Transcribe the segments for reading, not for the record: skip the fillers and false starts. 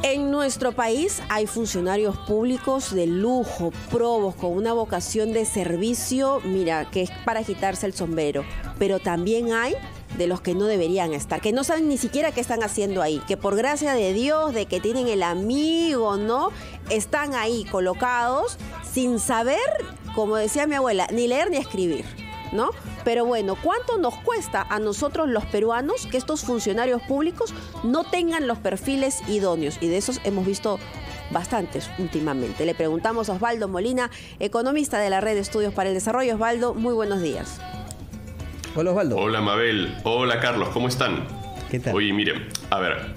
En nuestro país hay funcionarios públicos de lujo, probos, con una vocación de servicio, mira, que es para quitarse el sombrero. Pero también hay de los que no deberían estar, que no saben ni siquiera qué están haciendo ahí, que por gracia de Dios, de que tienen el amigo, ¿no? Están ahí colocados sin saber, como decía mi abuela, ni leer ni escribir, ¿no? Pero bueno, ¿cuánto nos cuesta a nosotros los peruanos que estos funcionarios públicos no tengan los perfiles idóneos? Y de esos hemos visto bastantes últimamente. Le preguntamos a Osvaldo Molina, economista de la Red de Estudios para el Desarrollo. Osvaldo, muy buenos días. Hola, Osvaldo. Hola, Mabel. Hola, Carlos. ¿Cómo están? ¿Qué tal? Oye, miren, a ver,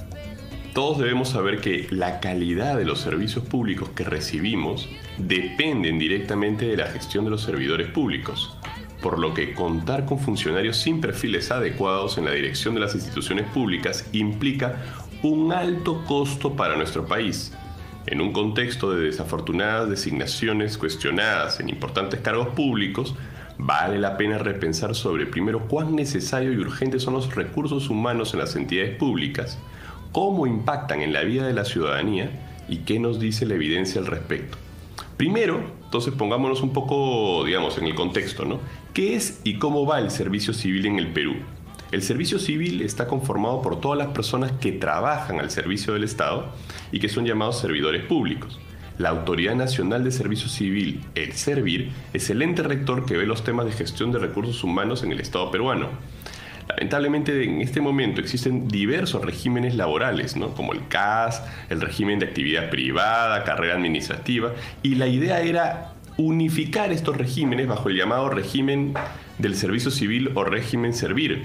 todos debemos saber que la calidad de los servicios públicos que recibimos dependen directamente de la gestión de los servidores públicos, por lo que contar con funcionarios sin perfiles adecuados en la dirección de las instituciones públicas implica un alto costo para nuestro país. En un contexto de desafortunadas designaciones cuestionadas en importantes cargos públicos, vale la pena repensar sobre, primero, cuán necesario y urgentes son los recursos humanos en las entidades públicas, cómo impactan en la vida de la ciudadanía y qué nos dice la evidencia al respecto. Primero, entonces pongámonos un poco, digamos, en el contexto, ¿no? ¿Qué es y cómo va el servicio civil en el Perú? El servicio civil está conformado por todas las personas que trabajan al servicio del Estado y que son llamados servidores públicos. La Autoridad Nacional de Servicio Civil, el SERVIR, es el ente rector que ve los temas de gestión de recursos humanos en el Estado peruano. Lamentablemente, en este momento existen diversos regímenes laborales, ¿no? Como el CAS, el régimen de actividad privada, carrera administrativa, y la idea era unificar estos regímenes bajo el llamado régimen del servicio civil o régimen SERVIR,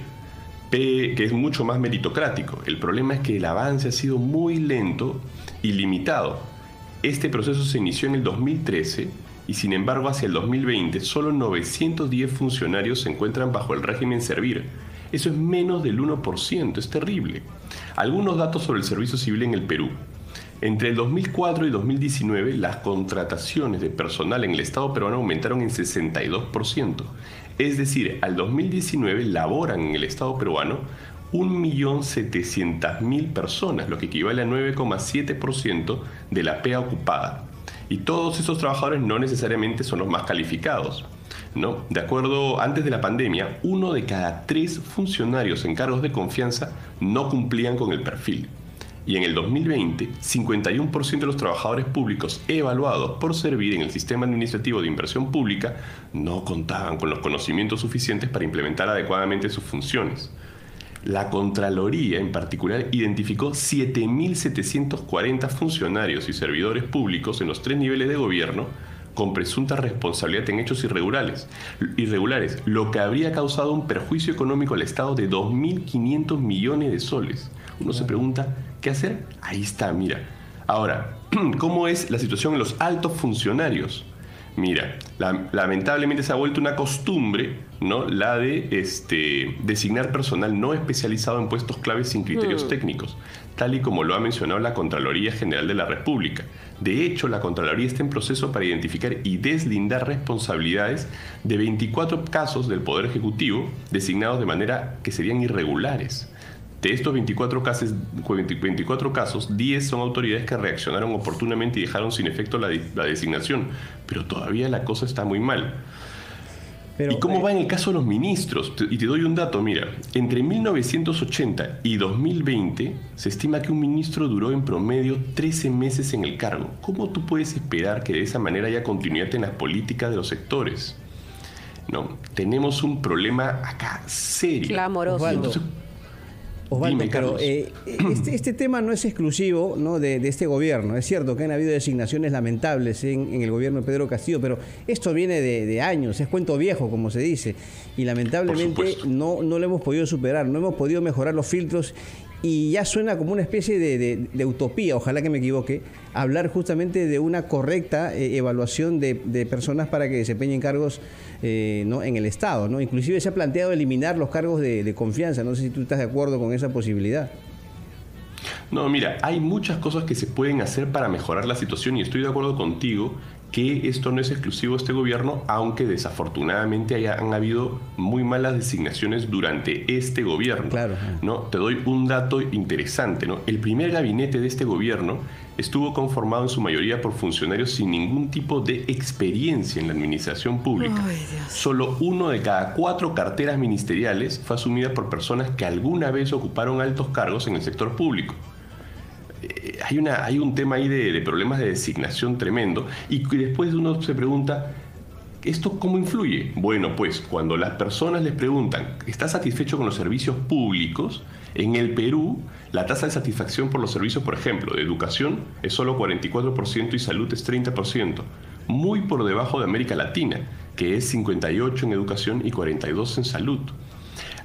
que es mucho más meritocrático. El problema es que el avance ha sido muy lento y limitado. Este proceso se inició en el 2013 y, sin embargo, hacia el 2020 solo 910 funcionarios se encuentran bajo el régimen SERVIR. Eso es menos del 1%, es terrible. Algunos datos sobre el servicio civil en el Perú. Entre el 2004 y 2019, las contrataciones de personal en el Estado peruano aumentaron en 62%. Es decir, al 2019 laboran en el Estado peruano 1.700.000 personas, lo que equivale a 9,7% de la PEA ocupada. Y todos esos trabajadores no necesariamente son los más calificados, ¿no? De acuerdo, antes de la pandemia, 1 de cada 3 funcionarios en cargos de confianza no cumplían con el perfil. Y en el 2020, 51% de los trabajadores públicos evaluados por servir en el sistema administrativo de inversión pública no contaban con los conocimientos suficientes para implementar adecuadamente sus funciones. La Contraloría, en particular, identificó 7.740 funcionarios y servidores públicos en los 3 niveles de gobierno con presunta responsabilidad en hechos irregulares, lo que habría causado un perjuicio económico al Estado de 2.500 millones de soles. Uno se pregunta, ¿qué hacer? Ahí está, mira. Ahora, ¿cómo es la situación en los altos funcionarios? Mira, lamentablemente se ha vuelto una costumbre, ¿no? La de designar personal no especializado en puestos claves sin criterios técnicos, tal y como lo ha mencionado la Contraloría General de la República. De hecho, la Contraloría está en proceso para identificar y deslindar responsabilidades de 24 casos del Poder Ejecutivo designados de manera que serían irregulares. De estos 24 casos, 10 son autoridades que reaccionaron oportunamente y dejaron sin efecto la designación, pero todavía la cosa está muy mal. ¿Y cómo va en el caso de los ministros? Y te doy un dato, mira, entre 1980 y 2020 se estima que un ministro duró en promedio 13 meses en el cargo. ¿Cómo tú puedes esperar que de esa manera haya continuidad en las políticas de los sectores? No, tenemos un problema acá serio. Clamoroso. Osvaldo, pero este tema no es exclusivo, ¿no?, de este gobierno. Es cierto que han habido designaciones lamentables en el gobierno de Pedro Castillo, pero esto viene de años, es cuento viejo, como se dice. Y lamentablemente no lo hemos podido superar, no hemos podido mejorar los filtros. Y ya suena como una especie de utopía, ojalá que me equivoque, hablar justamente de una correcta evaluación de personas para que desempeñen cargos ¿no?, en el Estado, ¿no? Inclusive se ha planteado eliminar los cargos de confianza. No sé si tú estás de acuerdo con esa posibilidad. No, mira, hay muchas cosas que se pueden hacer para mejorar la situación y estoy de acuerdo contigo que esto no es exclusivo de este gobierno, aunque desafortunadamente han habido muy malas designaciones durante este gobierno. Claro. ¿No? Te doy un dato interesante, ¿no? El primer gabinete de este gobierno estuvo conformado en su mayoría por funcionarios sin ningún tipo de experiencia en la administración pública. Ay, Dios. Solo 1 de cada 4 carteras ministeriales fue asumida por personas que alguna vez ocuparon altos cargos en el sector público. Hay un tema ahí de problemas de designación tremendo, y después uno se pregunta, ¿esto cómo influye? Bueno, pues cuando las personas les preguntan, ¿estás satisfecho con los servicios públicos? En el Perú, la tasa de satisfacción por los servicios, por ejemplo, de educación es solo 44% y salud es 30%, muy por debajo de América Latina, que es 58% en educación y 42% en salud.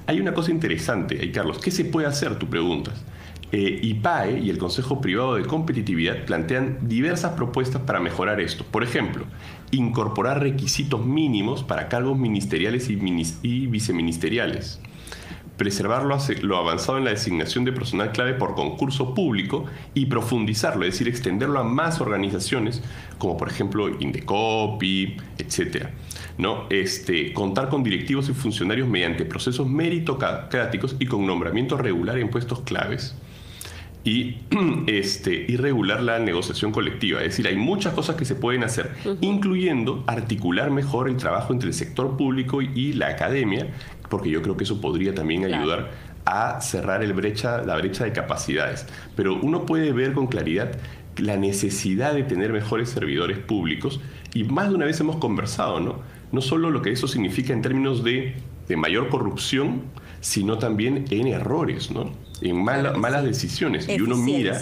Hay una cosa interesante ahí, Carlos. ¿Qué se puede hacer? Tú preguntas. IPAE y el Consejo Privado de Competitividad plantean diversas propuestas para mejorar esto. Por ejemplo, incorporar requisitos mínimos para cargos ministeriales y viceministeriales. Preservar lo avanzado en la designación de personal clave por concurso público y profundizarlo, es decir, extenderlo a más organizaciones, como por ejemplo Indecopi, etc. ¿No? Contar con directivos y funcionarios mediante procesos meritocráticos y con nombramiento regular en puestos claves. Y regular la negociación colectiva. Es decir, hay muchas cosas que se pueden hacer, incluyendo articular mejor el trabajo entre el sector público y la academia, porque yo creo que eso podría también ayudar a cerrar la brecha de capacidades. Pero uno puede ver con claridad la necesidad de tener mejores servidores públicos, y más de una vez hemos conversado, ¿no? No solo lo que eso significa en términos de mayor corrupción, sino también en errores, ¿no? En malas decisiones. Y uno mira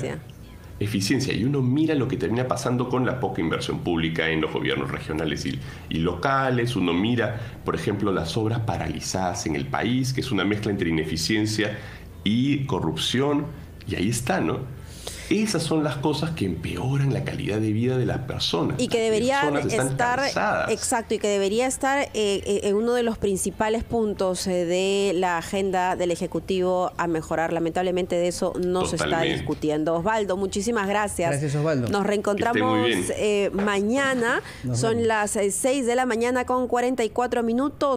eficiencia, y uno mira lo que termina pasando con la poca inversión pública en los gobiernos regionales y locales. Uno mira, por ejemplo, las obras paralizadas en el país, que es una mezcla entre ineficiencia y corrupción, y ahí está, ¿no? Esas son las cosas que empeoran la calidad de vida de las personas. Y que debería estar, cansadas. exacto, y que debería estar en uno de los principales puntos de la agenda del Ejecutivo a mejorar. Lamentablemente de eso no se está discutiendo. Osvaldo, muchísimas gracias. Gracias, Osvaldo. Nos reencontramos mañana. Son las 6 de la mañana con 44 minutos.